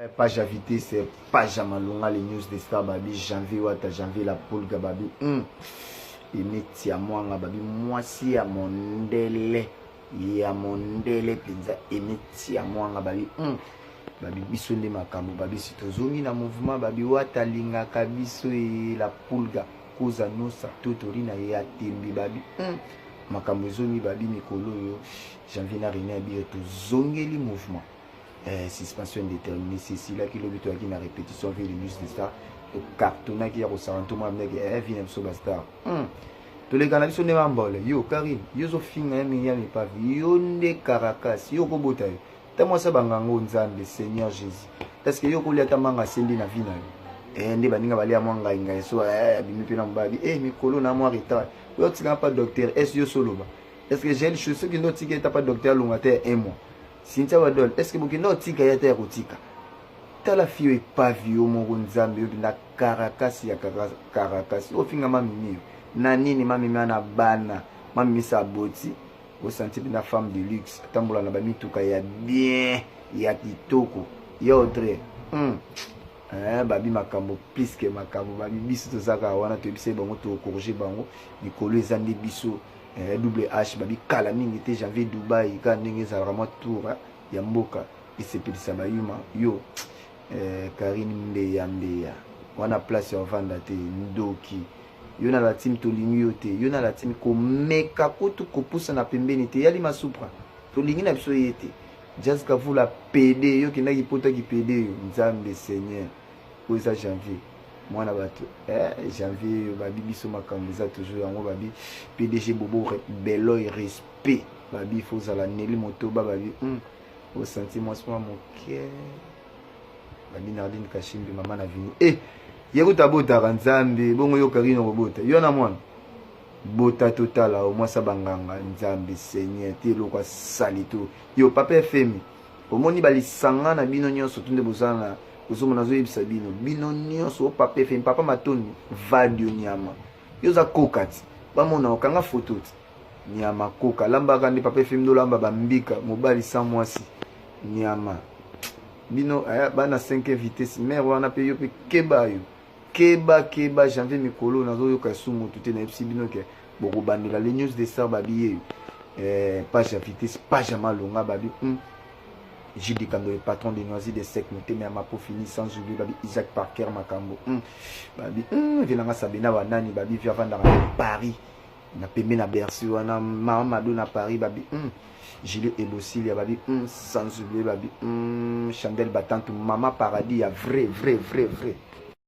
Page à vitesse, c'est page à malonga les news de Star Babi, janvier wata janvier la poule Babi. Et metti à moi Babi, moi si à mon délai, ya mondele penza et metti à moi Babi. Babi biso nde makambo babi sitozongi na mouvement babi wata linga kabiso et la poule koza nosa totori na ya tembi babi. Makambo zongi babi mikolo yo, janvier na rina bi tozongeli mouvement. Suspension indéterminée, c'est là qui l'objet qui na répétition avec les news de Star. Le carton qui a reçu un tour avec vient sur Star. Tous les canaux sont des mamboles. Yo Karine, yo so finga minya mi pa yo nde Caracas, yo ko botayo. Tamo sa bangango nzambe Seigneur Jésus. Parce que yo ko liata manga sendi na vina. Nde baninga bali ya mwanga inga so bimi pe na mbabi mikolo na mwa retard. Yo tika pas docteur, est yo solo ba. Est-ce que j'ai le chose qui no tika ta pas docteur longate un mois. Cynthia Wadol, est-ce que vous avez tika ya terre tika? Tala fille est pas vieux mon nzambe na Caracas ya Caracas. Au fin mama mimi. Nani ni mami na bana. Mami sa boti. Au senti na femme de luxe. Tambola na ba mituka ya bien, ya kitoko. Ya Audrey. Babi makambo plus que makambo babi biso to zaka wana to bise bango to corriger bango. Nikolo ezandi biso. Double H babi kala mingi te janvier Dubai ka ndenge za vraiment tour ya mboka isepelisa bayuma yo Karine Mbeya wana place ya vanda te ndoki yo na la team to lingi yo te yo na la team ko meka kutu kopusa na pembeni te yali masupra to lingi na biso yete just ka vous la PD yo kinaki pota ki PD yo nzambe Seigneur ko za janvier mwana bato janvier babi biso makambo za toujours yango babi PDG Bobo Beloy respect babi faut za la neli motoba babi au sentiment moi mon cœur babi Nardine Kashimbi mama na vini yeko tabota nzambe bongo yo Karine robota yo na mwana bota totala au moi sabanganga nzambe Seigneur te lokwa salito yo papa FM omoni bali sanga na bino nyonso tunde bozana Ozomo nazo yebisa bino bino nyonso papa fe papa matoni vadio nyama yoza kokati bamona okanga photo nyama koka lamba kandi papa fe ndo lamba bambika mobali sans mwasi nyama bino bana 5 vitesse mer wana pe yo pe keba janvier mikolo nazo yoka sumu tuté na yebisi bino ke boko bandela les news de Star babi page à vitesse page à malonga babi Judy Kando, le patron des noisettes de sec, mais à ma peau fini sans oublier Babi Isaac Parker Makambo. Babi, Vilanga Sabina Wanani, Babi Viavanda Paris. Na pembe na Bercy, wana Mama Mado na Paris, Babi. Gilles Ebosili, Babi, sans oublier Babi. Chandel Battante, Maman Paradis, vrai.